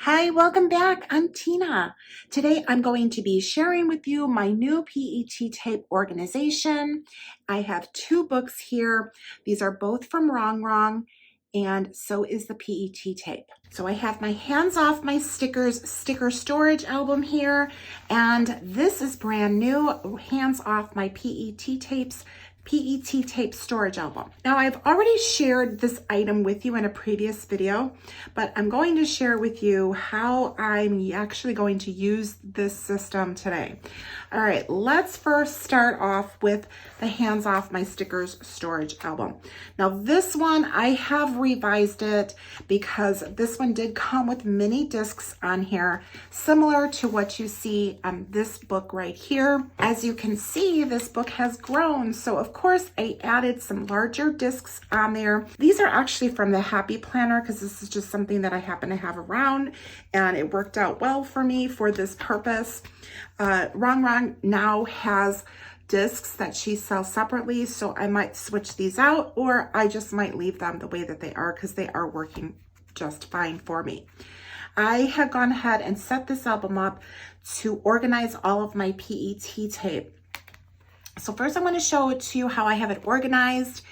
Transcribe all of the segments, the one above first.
Hi, welcome back. I'm Tina. Today I'm going to be sharing with you my new PET tape organization. I have two books here. These are both from RONGRONG, and so is the PET tape. So I have my Hands Off My Stickers sticker storage album here, and this is brand new, Hands Off My PET tapes PET tape storage album. Now I've already shared this item with you in a previous video, but I'm going to share with you how I'm actually going to use this system today. All right, let's first start off with the Hands Off My Stickers storage album. Now this one, I have revised it because this one did come with mini discs on here, similar to what you see on this book right here. As you can see, this book has grown, so of course I added some larger discs on there. These are actually from the Happy Planner because this is just something that I happen to have around and it worked out well for me for this purpose. RONGRONG now has discs that she sells separately, so I might switch these out or I just might leave them the way that they are because they are working just fine for me. I have gone ahead and set this album up to organize all of my PET tape. So first I'm going to show it to you how I have it organized,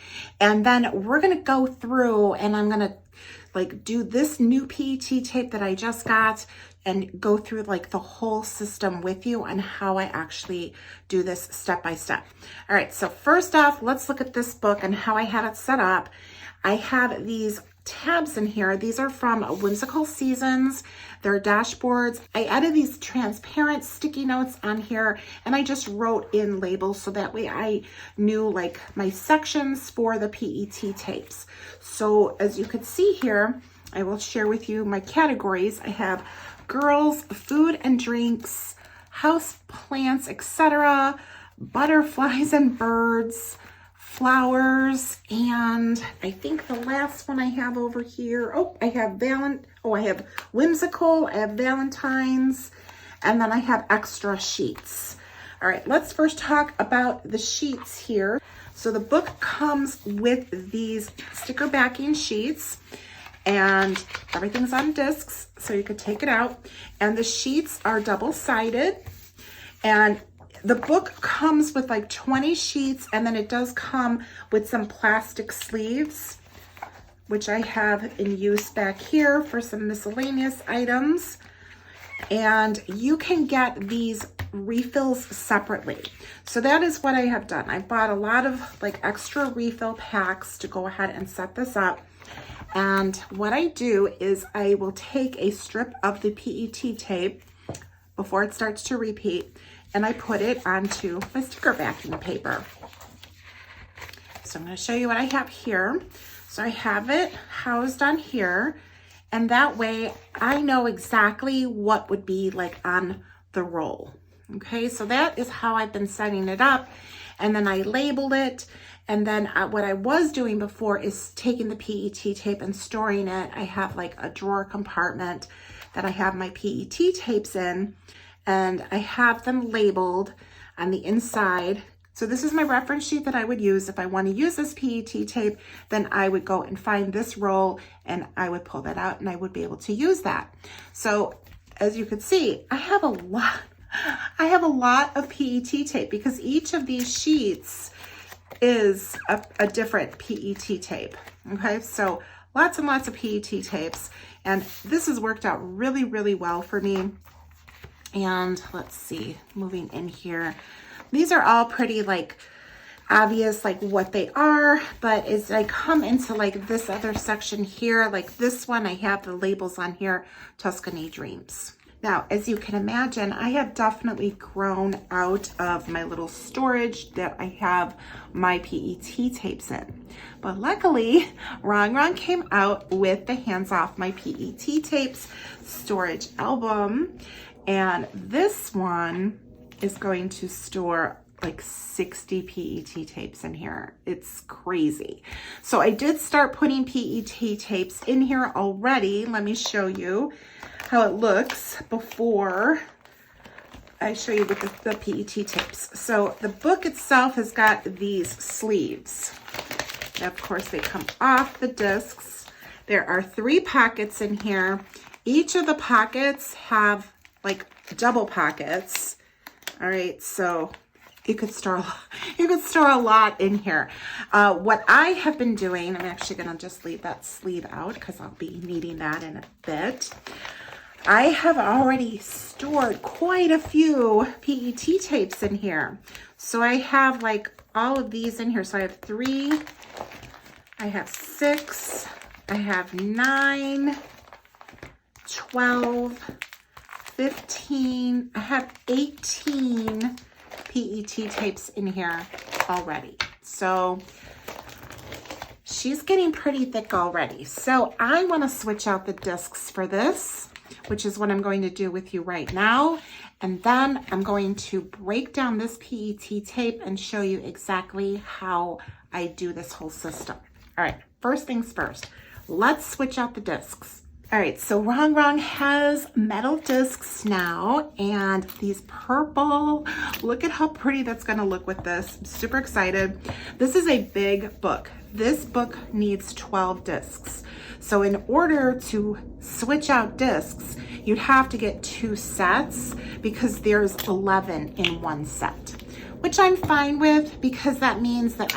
and then we're going to go through and I'm going to do this new PET tape that I just got and go through the whole system with you and how I actually do this step by step. All right, so first off, let's look at this book and how I have it set up. I have these tabs in here. These are from Whimsical Seasons. They're dashboards. I added these transparent sticky notes on here and I just wrote in labels so that way I knew my sections for the PET tapes. So as you can see here, I will share with you my categories. I have girls, food and drinks, house plants, etc., butterflies and birds, flowers, and I think the last one I have over here, I have whimsical, I have Valentine's, and then I have extra sheets. All right, let's first talk about the sheets here. So the book comes with these sticker backing sheets and everything's on discs, so you could take it out. And the sheets are double-sided, and the book comes with 20 sheets, and then it does come with some plastic sleeves, which I have in use back here for some miscellaneous items. And you can get these refills separately. So that is what I have done. I bought a lot of extra refill packs to go ahead and set this up. And what I do is I will take a strip of the PET tape before it starts to repeat, and I put it onto my sticker backing paper. So I'm going to show you what I have here. So I have it housed on here, and that way I know exactly what would be on the roll. Okay, so that is how I've been setting it up, and then I labeled it. And then what I was doing before is taking the PET tape and storing it. I have a drawer compartment that I have my PET tapes in, and I have them labeled on the inside. So this is my reference sheet that I would use if I want to use this PET tape. Then I would go and find this roll and I would pull that out and I would be able to use that. So as you can see, I have a lot of PET tape because each of these sheets is a different PET tape. Okay, so lots and lots of PET tapes, and this has worked out really, really well for me. And let's see, moving in here, these are all pretty obvious what they are, but as I come into this other section here, this one, I have the labels on here, Tuscany Dreams. Now, as you can imagine, I have definitely grown out of my little storage that I have my PET tapes in. But luckily, RONGRONG came out with the Hands Off My PET tapes storage album. And this one is going to store 60 PET tapes in here. It's crazy. So I did start putting PET tapes in here already. Let me show you how it looks before I show you with the PET tapes. So the book itself has got these sleeves. And of course, they come off the discs. There are 3 pockets in here, Each of the pockets have like double pockets. All right, so you could store a lot in here. What I have been doing, I'm actually gonna just leave that sleeve out because I'll be needing that in a bit. I have already stored quite a few PET tapes in here. So I have like all of these in here. So I have 3, I have 6, I have 9, 12, 15, I have 18 PET tapes in here already. So she's getting pretty thick already. So I want to switch out the discs for this, which is what I'm going to do with you right now. And then I'm going to break down this PET tape and show you exactly how I do this whole system. All right, first things first, let's switch out the discs. All right, so RONGRONG has metal discs now, and these purple, look at how pretty that's gonna look with this. I'm super excited. This is a big book. This book needs 12 discs. So in order to switch out discs, you'd have to get 2 sets because there's 11 in one set, which I'm fine with because that means that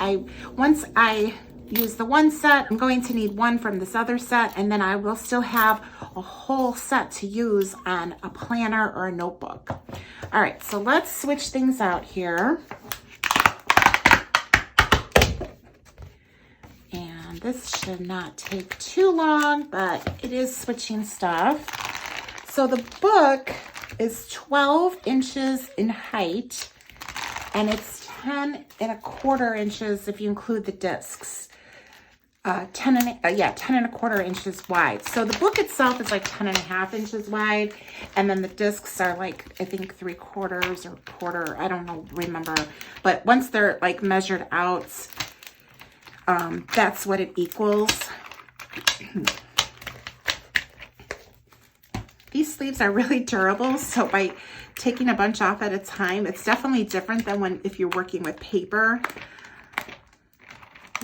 once I use the one set, I'm going to need one from this other set, and then I will still have a whole set to use on a planner or a notebook. All right, so let's switch things out here. And this should not take too long, but it is switching stuff. So the book is 12 inches in height, and it's 10 1/4 inches if you include the discs. 10 1/4 inches wide. So the book itself is like 10 1/2 inches wide, and then the discs are like, I think 3/4 or 1/4, I don't know, remember. But once they're like measured out, that's what it equals. These sleeves are really durable, so by taking a bunch off at a time, it's definitely different than if you're working with paper.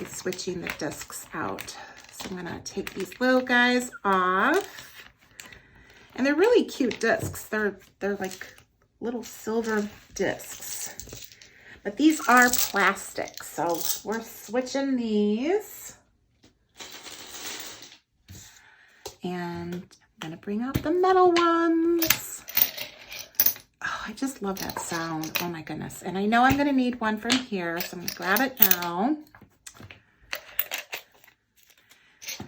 Switching the discs out. So I'm gonna take these little guys off, and they're really cute discs. They're like little silver discs, but these are plastic. So we're switching these, and I'm gonna bring out the metal ones. Oh, I just love that sound. Oh my goodness. And I know I'm gonna need one from here, so I'm gonna grab it now.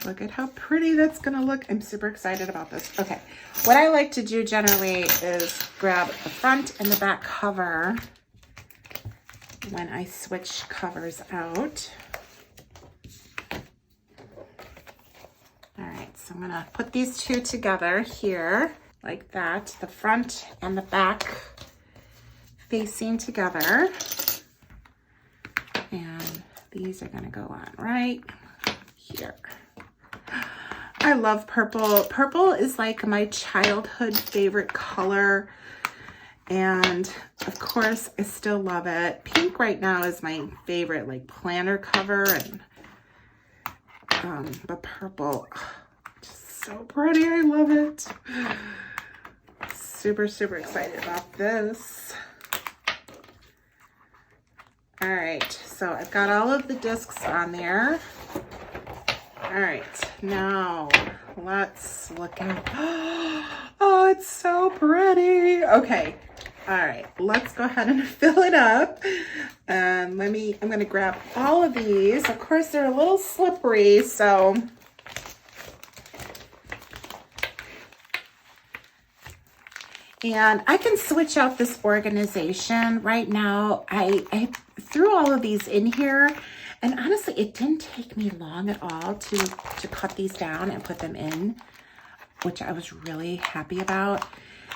Look at how pretty that's gonna look. I'm super excited about this. Okay, what I like to do generally is grab the front and the back cover when I switch covers out. All right, so I'm gonna put these two together here like that, the front and the back facing together. And these are gonna go on right here. I love purple. Purple is like my childhood favorite color. And of course, I still love it. Pink right now is my favorite, like planner cover. And but purple, just so pretty. I love it. Super, super excited about this. All right, so I've got all of the discs on there. All right, now let's look at, oh, it's so pretty. Okay, all right, let's go ahead and fill it up. I'm gonna grab all of these. Of course, they're a little slippery, so. And I can switch out this organization right now. I threw all of these in here. And honestly, it didn't take me long at all to cut these down and put them in, which I was really happy about.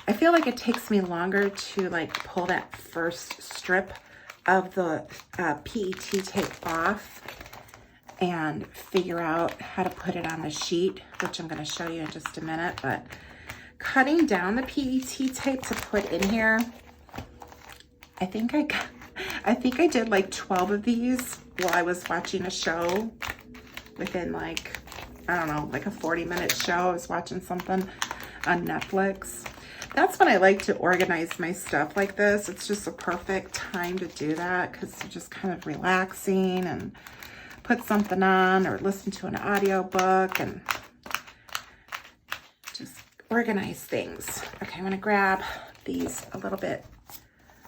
I feel like it takes me longer to like pull that first strip of the PET tape off and figure out how to put it on the sheet, which I'm going to show you in just a minute. But cutting down the PET tape to put in here, I think I did like 12 of these while I was watching a show within like, I don't know, like a 40-minute show. I was watching something. on Netflix. That's when I like to organize my stuff like this. It's just a perfect time to do that because you're just kind of relaxing and put something on or listen to an audiobook and just organize things. Okay, I'm gonna grab these a little bit,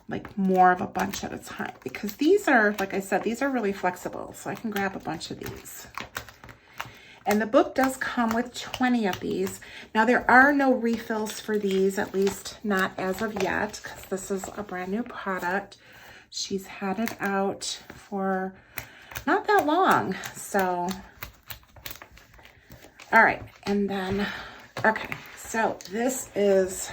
like more of a bunch at a time, because these are, like I said, these are really flexible, so I can grab a bunch of these. And the book does come with 20 of these. Now there are no refills for these, at least not as of yet, because this is a brand new product. She's had it out for not that long. So, all right. And then, okay. So this is,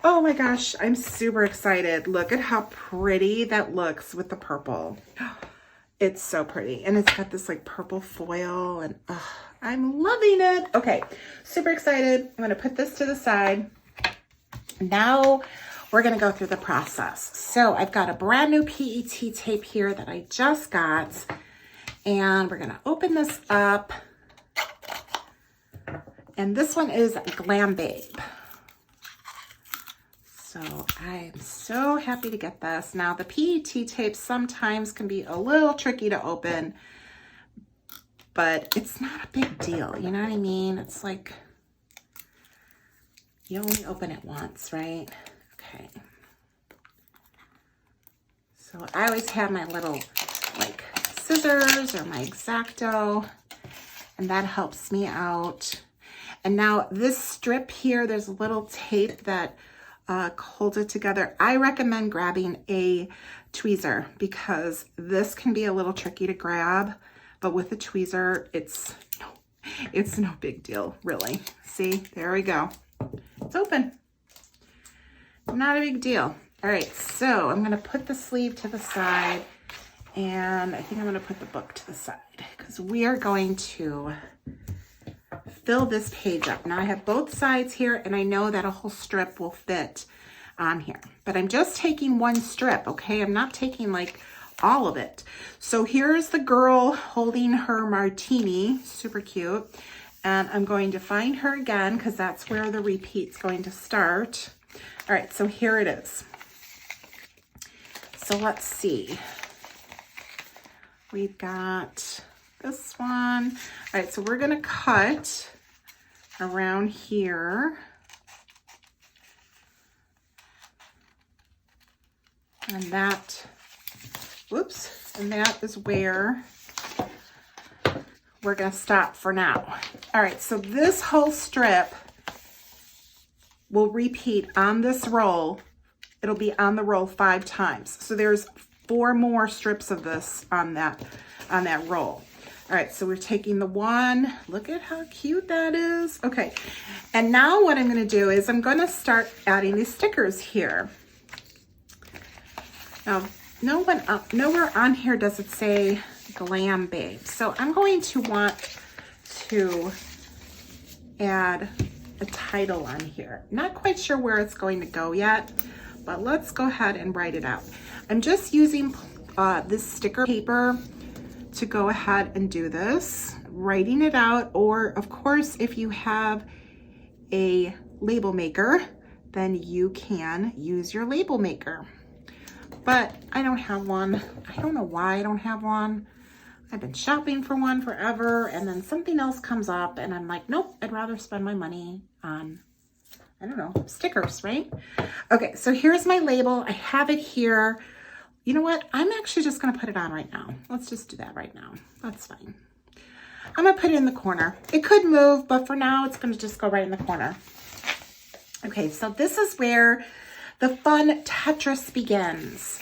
oh my gosh, I'm super excited. Look at how pretty that looks with the purple. It's so pretty. And it's got this like purple foil and I'm loving it. Okay, super excited. I'm gonna put this to the side. Now we're gonna go through the process. So I've got a brand new PET tape here that I just got. And we're gonna open this up. And this one is Glam Babe. So I'm so happy to get this. Now the PET tape sometimes can be a little tricky to open, but it's not a big deal. You know what I mean? It's like, you only open it once, right? Okay. So I always have my little like scissors or my X-Acto, and that helps me out. And now this strip here, there's a little tape that holds it together. I recommend grabbing a tweezer because this can be a little tricky to grab, but with a tweezer, it's no big deal, really. See, there we go. It's open. Not a big deal. All right, so I'm gonna put the sleeve to the side, and I think I'm gonna put the book to the side because we are going to fill this page up. Now I have both sides here, and I know that a whole strip will fit on here, but I'm just taking one strip, okay? I'm not taking like all of it. So here's the girl holding her martini, super cute. And I'm going to find her again because that's where the repeat's going to start. All right, so here it is. So let's see. We've got this one. All right, so we're gonna cut around here. And that, whoops, and that is where we're gonna stop for now. All right, so this whole strip will repeat on this roll. It'll be on the roll 5 times. So there's 4 more strips of this on that roll. All right, so we're taking the one, look at how cute that is. Okay, and now what I'm gonna do is I'm gonna start adding these stickers here. Now, nowhere on here does it say Glam Babe. So I'm going to want to add a title on here. Not quite sure where it's going to go yet, but let's go ahead and write it out. I'm just using this sticker paper to go ahead and do this, writing it out, or of course, if you have a label maker, then you can use your label maker. But I don't have one. I don't know why I don't have one. I've been shopping for one forever, and then something else comes up and I'm like, nope, I'd rather spend my money on, I don't know, stickers, right? Okay, so here's my label. I have it here. You know what? I'm actually just gonna put it on right now. Let's just do that right now. That's fine. I'm gonna put it in the corner. It could move, but for now, it's gonna just go right in the corner. Okay, so this is where the fun Tetris begins.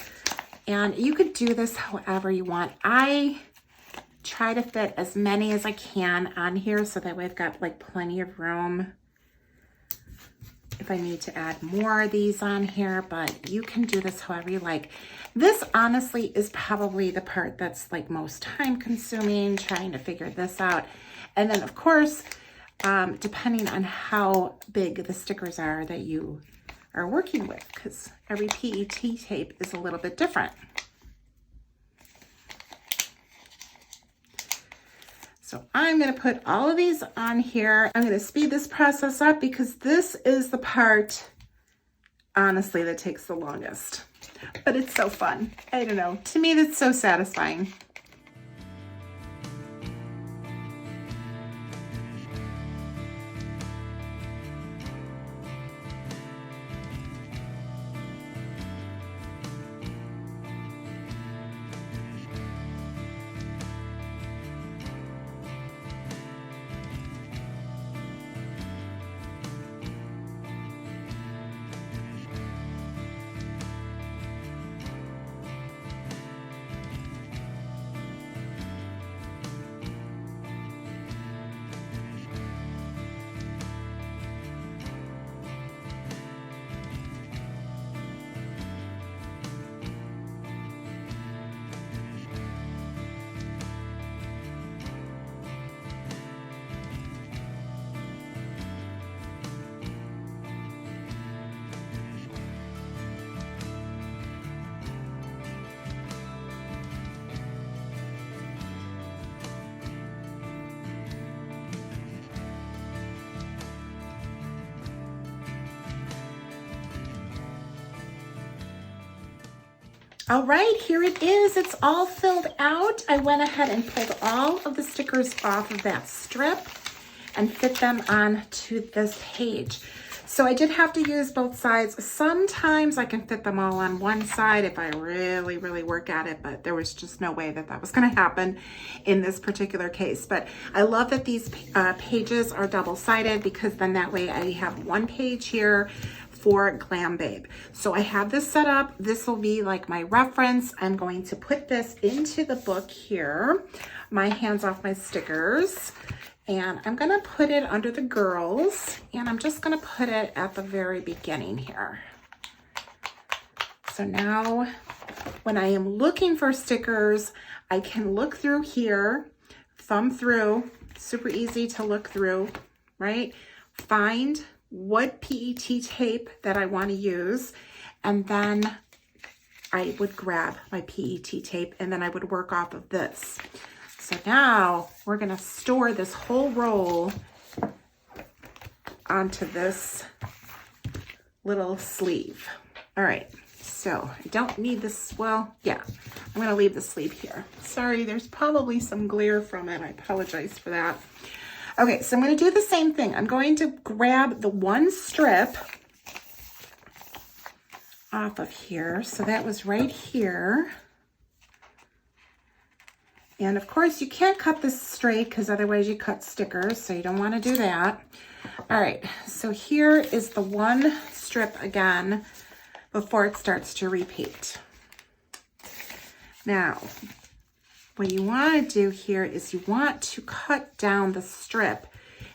And you could do this however you want. I try to fit as many as I can on here so that way I've got like plenty of room if I need to add more of these on here, but you can do this however you like. This honestly is probably the part that's like most time consuming, trying to figure this out. And then of course, depending on how big the stickers are that you are working with, because every PET tape is a little bit different. So I'm going to put all of these on here. I'm going to speed this process up because this is the part, honestly, that takes the longest. But it's so fun. I don't know. To me, that's so satisfying. All right, here it is. It's all filled out. I went ahead and pulled all of the stickers off of that strip and fit them onto this page. So I did have to use both sides. Sometimes I can fit them all on one side if I really, really work at it, but there was just no way that that was going to happen in this particular case. But I love that these pages are double-sided because then that way I have one page here for Glam Babe. So I have this set up. This will be like my reference. I'm going to put this into the book here. My hands off my stickers. And I'm gonna put it under the girls, and I'm just gonna put it at the very beginning here. So now when I am looking for stickers, I can look through here, thumb through, super easy to look through, right? Find what PET tape that I want to use, and then I would grab my PET tape and then I would work off of this. So now we're going to store this whole roll onto this little sleeve. All right, so I don't need this. Well, yeah, I'm going to leave the sleeve here. Sorry, there's probably some glare from it. I apologize for that. Okay, so I'm going to do the same thing. I'm going to grab the one strip off of here. So that was right here. And of course you can't cut this straight because otherwise you cut stickers, so you don't want to do that. All right, so here is the one strip again before it starts to repeat. Now, what you want to do here is you want to cut down the strip,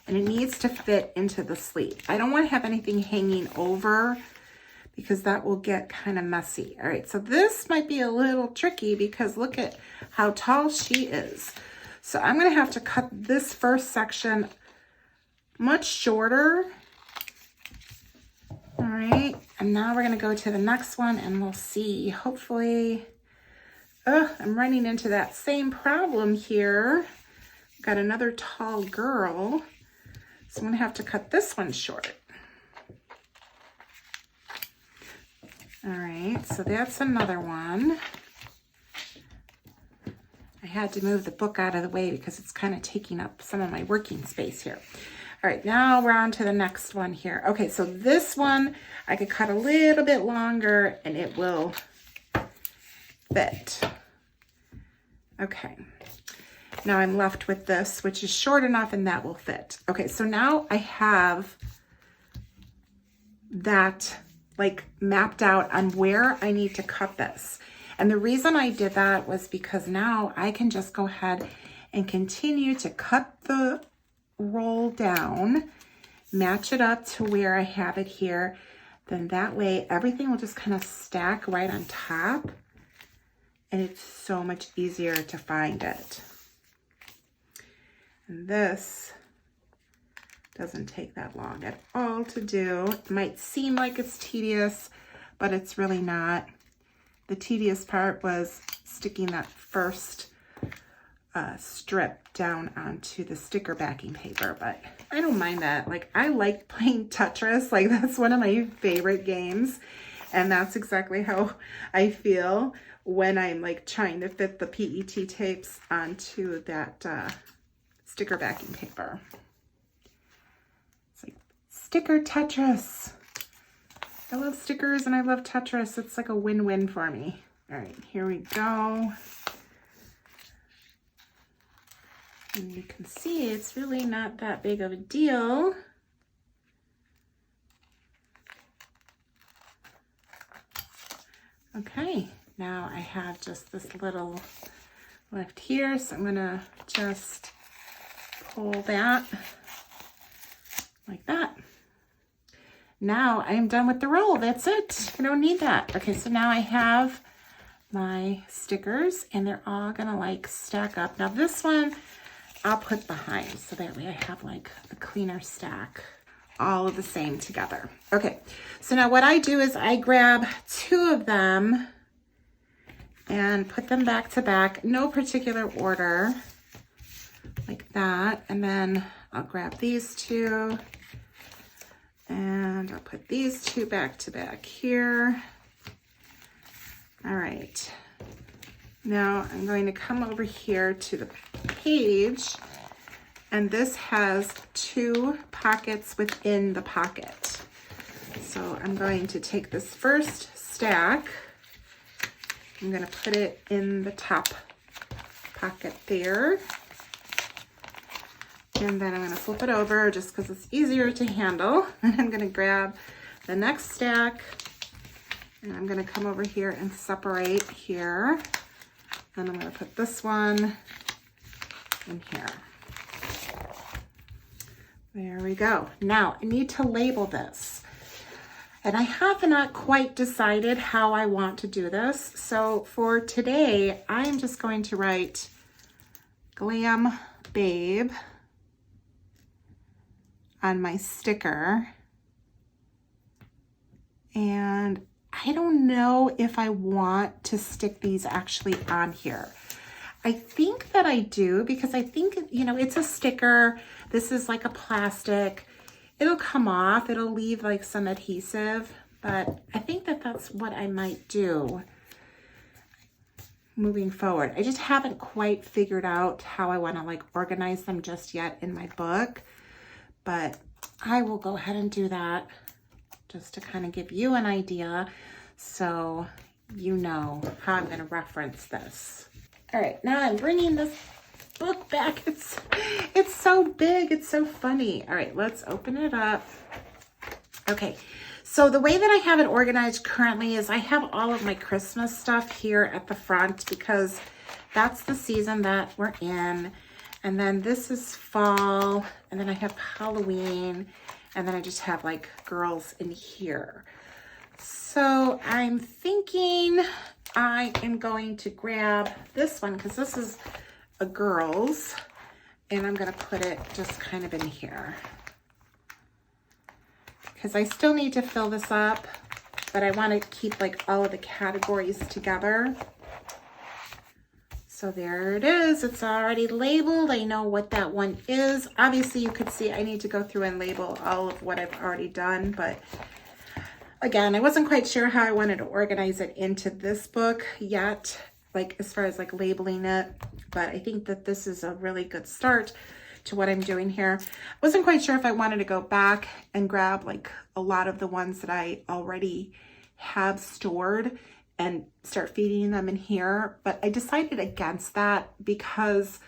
and it needs to fit into the sleeve. I don't want to have anything hanging over because that will get kind of messy. All right, so this might be a little tricky because look at how tall she is. So I'm gonna have to cut this first section much shorter. All right, and now we're gonna go to the next one and we'll see, hopefully, I'm running into that same problem here. Got another tall girl, so I'm gonna have to cut this one short. All right, so that's another one. I had to move the book out of the way because it's kind of taking up some of my working space here. All right, now we're on to the next one here. Okay, so this one, I could cut a little bit longer and it will fit. Okay, now I'm left with this, which is short enough and that will fit. Okay, so now I have that like mapped out on where I need to cut this. And the reason I did that was because now I can just go ahead and continue to cut the roll down, match it up to where I have it here. Then that way everything will just kind of stack right on top, and it's so much easier to find it. And this doesn't take that long at all to do. It might seem like it's tedious, but it's really not. The tedious part was sticking that first strip down onto the sticker backing paper, but I don't mind that. Like, I like playing Tetris. Like, that's one of my favorite games, and that's exactly how I feel when I'm like trying to fit the PET tapes onto that sticker backing paper. It's like sticker Tetris. I love stickers and I love Tetris. It's like a win-win for me. All right, here we go. And you can see it's really not that big of a deal. Okay, now I have just this little left here, so I'm gonna just pull that like that. Now I'm done with the roll. That's it. I don't need that. Okay, so now I have my stickers and they're all gonna like stack up. Now this one I'll put behind so that way I have like a cleaner stack, all of the same together. Okay, so now what I do is I grab two of them and put them back to back, no particular order, like that. And then I'll grab these two and I'll put these two back to back here. All right, now I'm going to come over here to the page, and this has two pockets within the pocket. So I'm going to take this first stack, I'm going to put it in the top pocket there, and then I'm going to flip it over just because it's easier to handle. And I'm going to grab the next stack, and I'm going to come over here and separate here. And I'm going to put this one in here. There we go. Now I need to label this. And I have not quite decided how I want to do this. So for today, I'm just going to write Glam Babe on my sticker. And I don't know if I want to stick these actually on here. I think that I do, because I think, you know, it's a sticker. This is like a plastic. It'll come off. It'll leave like some adhesive, but I think that that's what I might do moving forward. I just haven't quite figured out how I want to like organize them just yet in my book, but I will go ahead and do that just to kind of give you an idea so you know how I'm going to reference this. All right, now I'm bringing this book back. It's so big. It's so funny. All right, let's open it up. Okay, so the way that I have it organized currently is I have all of my Christmas stuff here at the front because that's the season that we're in. And then this is fall, and then I have Halloween, and then I just have like girls in here. So I'm thinking I am going to grab this one because this is a girl's, and I'm going to put it just kind of in here because I still need to fill this up, but I want to keep like all of the categories together. So there it is. It's already labeled. I know what that one is. Obviously you could see I need to go through and label all of what I've already done, but again, I wasn't quite sure how I wanted to organize it into this book yet, like as far as like labeling it, but I think that this is a really good start to what I'm doing here. I wasn't quite sure if I wanted to go back and grab like a lot of the ones that I already have stored and start feeding them in here, but I decided against that because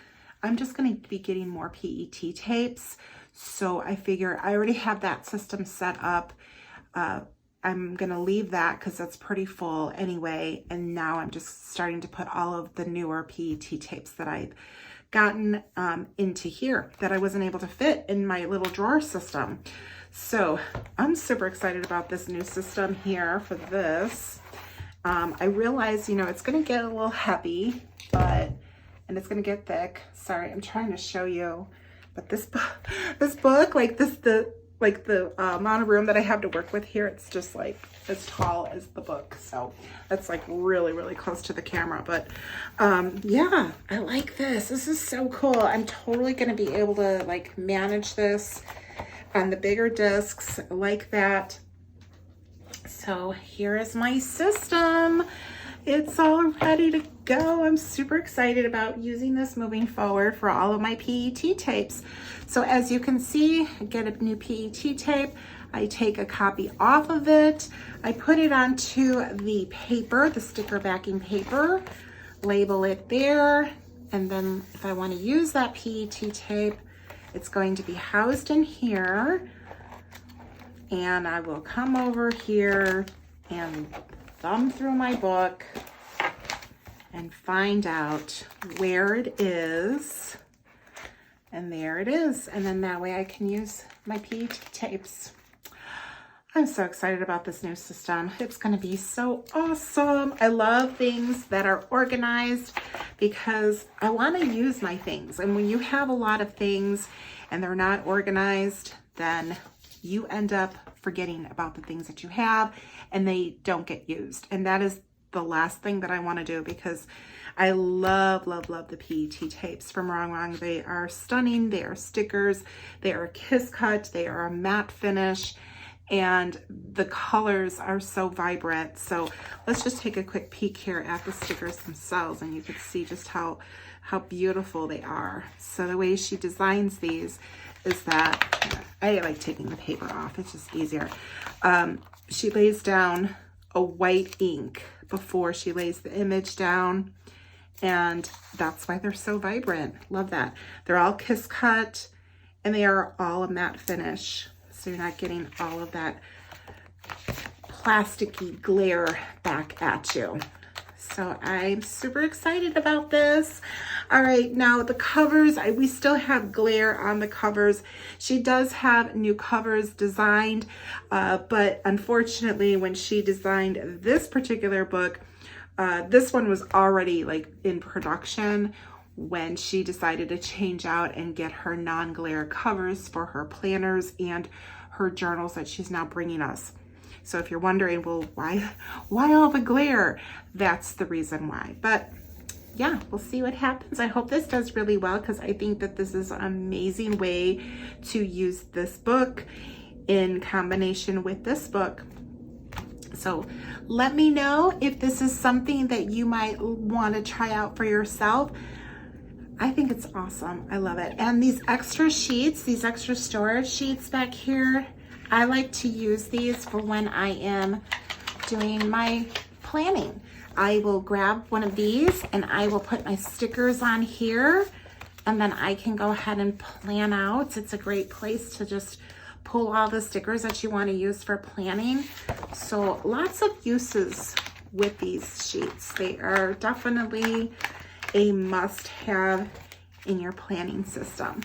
I'm just going to be getting more PET tapes. So I figure I already have that system set up. I'm going to leave that because that's pretty full anyway. And now I'm just starting to put all of the newer PET tapes that I've gotten into here that I wasn't able to fit in my little drawer system. So I'm super excited about this new system here for this. I realize, you know, it's going to get a little heavy, and it's going to get thick. Sorry, I'm trying to show you, but this book, like the like the amount of room that I have to work with here, it's just like as tall as the book. So that's like really, really close to the camera. But yeah, I like this. This is so cool. I'm totally going to be able to like manage this on the bigger discs like that. So here is my system. It's all ready to go. I'm super excited about using this moving forward for all of my PET tapes. So as you can see, I get a new PET tape. I take a copy off of it. I put it onto the paper, the sticker backing paper, label it there. And then if I want to use that PET tape, it's going to be housed in here. And I will come over here and thumb through my book and find out where it is. And there it is. And then that way I can use my PET tapes. I'm so excited about this new system. It's going to be so awesome. I love things that are organized because I want to use my things. And when you have a lot of things and they're not organized, then you end up forgetting about the things that you have and they don't get used. And that is the last thing that I want to do because I love, love, love the PET tapes from RONGRONG. They are stunning. They are stickers. They are a kiss cut. They are a matte finish. And the colors are so vibrant. So let's just take a quick peek here at the stickers themselves and you can see just how beautiful they are. So the way she designs these is that, I like taking the paper off, it's just easier. She lays down a white ink before she lays the image down, and that's why they're so vibrant. Love that. They're all kiss cut and they are all a matte finish. So you're not getting all of that plasticky glare back at you. So I'm super excited about this. All right, now the covers, we still have glare on the covers. She does have new covers designed, but unfortunately when she designed this particular book, this one was already like in production when she decided to change out and get her non-glare covers for her planners and her journals that she's now bringing us. So if you're wondering, well, why all the glare? That's the reason why. But yeah, we'll see what happens. I hope this does really well because I think that this is an amazing way to use this book in combination with this book. So let me know if this is something that you might want to try out for yourself. I think it's awesome. I love it. And these extra sheets, these extra storage sheets back here, I like to use these for when I am doing my planning. I will grab one of these and I will put my stickers on here and then I can go ahead and plan out. It's a great place to just pull all the stickers that you want to use for planning. So lots of uses with these sheets. They are definitely a must-have in your planning system.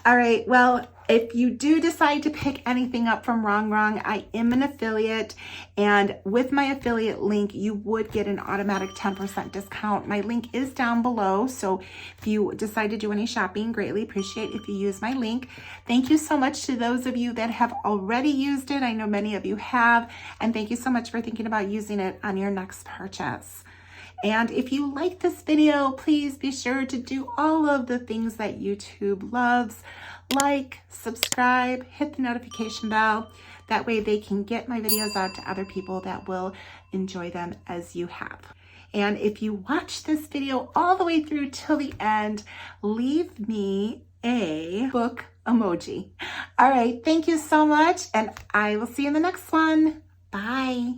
All right, well, if you do decide to pick anything up from RONGRONG, I am an affiliate, and with my affiliate link, you would get an automatic 10% discount. My link is down below, so if you decide to do any shopping, greatly appreciate if you use my link. Thank you so much to those of you that have already used it. I know many of you have, and thank you so much for thinking about using it on your next purchase. And if you like this video, please be sure to do all of the things that YouTube loves. Like, subscribe, hit the notification bell. That way they can get my videos out to other people that will enjoy them as you have. And if you watch this video all the way through till the end, leave me a book emoji. All right, thank you so much, and I will see you in the next one. Bye.